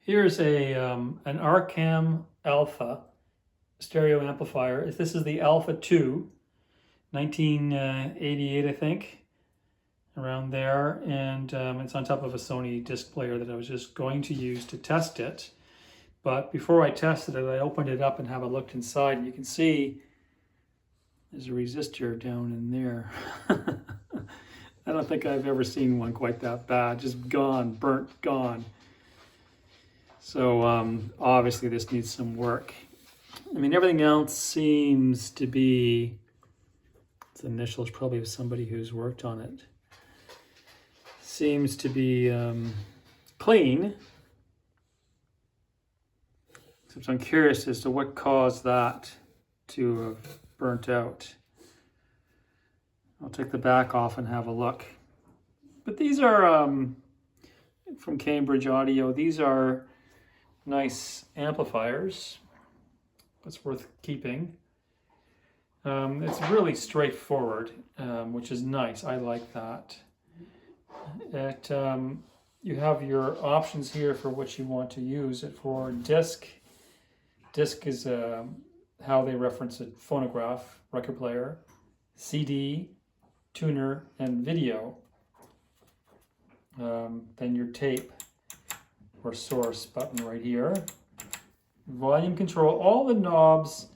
Here's an Arcam Alpha stereo amplifier. This is the Alpha II, 1988, I think, around there. And it's on top of a Sony disc player that I was just going to use to test it. But before I tested it, I opened it up and have a look inside. And you can see there's a resistor down in there. I don't think I've ever seen one quite that bad. Just gone, burnt, gone. So obviously this needs some work. I mean, everything else seems to be, its initials probably of somebody who's worked on it. Seems to be clean. So I'm curious as to what caused that to have burnt out. I'll take the back off and have a look. But these are from Cambridge Audio. These are nice amplifiers. It's worth keeping. It's really straightforward, which is nice. I like that. You have your options here for what you want to use it for. Disc is how they reference a phonograph, record player, CD, tuner, and video. Then your tape or source button right here. Volume control. All the knobs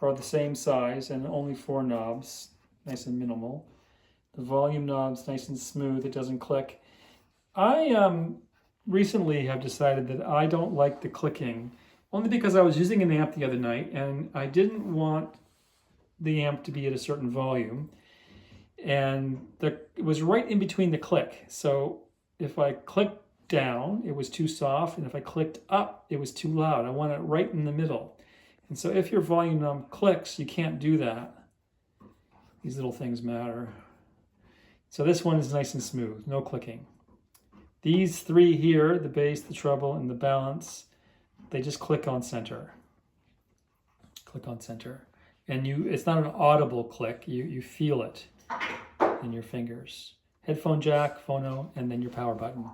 are the same size and only 4 knobs, nice and minimal. The volume knob's nice and smooth, it doesn't click. I recently have decided that I don't like the clicking, only because I was using an amp the other night and I didn't want the amp to be at a certain volume, and it was right in between the click. So if I clicked down, it was too soft, and if I clicked up, it was too loud. I want it right in the middle. And so if your volume knob clicks, you can't do that. These little things matter. So this one is nice and smooth, no clicking. These 3 here, the bass, the treble, and the balance, they just click on center. Click on center. And it's not an audible click, you feel it in your fingers. Headphone jack, phono, and then your power button.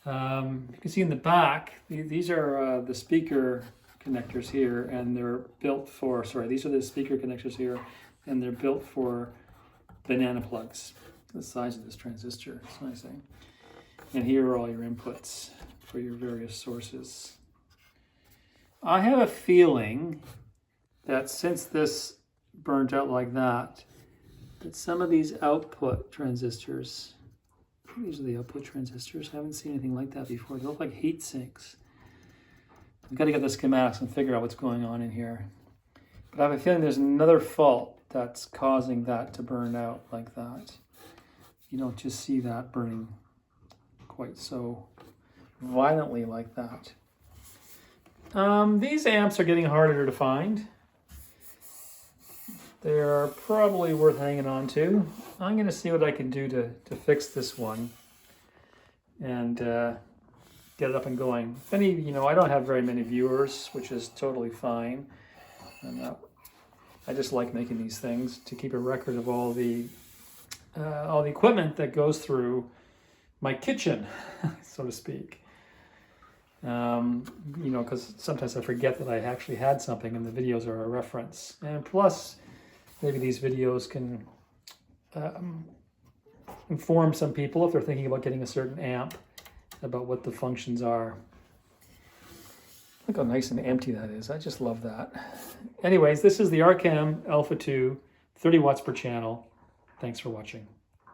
You can see in the back, these are the speaker connectors here, and they're built for, these are the speaker connectors here, and they're built for banana plugs. The size of this transistor, it's nice thing. And here are all your inputs for your various sources. I have a feeling that since this burnt out like that some of these output transistors, these are the output transistors. I haven't seen anything like that before. They look like heat sinks. I've got to get the schematics and figure out what's going on in here. But I have a feeling there's another fault that's causing that to burn out like that. You don't just see that burning quite so violently like that. These amps are getting harder to find. They're probably worth hanging on to. I'm going to see what I can do to fix this one and get it up and going. If any, I don't have very many viewers, which is totally fine. And, I just like making these things to keep a record of all the equipment that goes through my kitchen, so to speak. Because sometimes I forget that I actually had something and the videos are a reference. And plus, maybe these videos can inform some people if they're thinking about getting a certain amp about what the functions are. Look how nice and empty that is. I just love that. Anyways, this is the Arcam Alpha II, 30 watts per channel. Thanks for watching.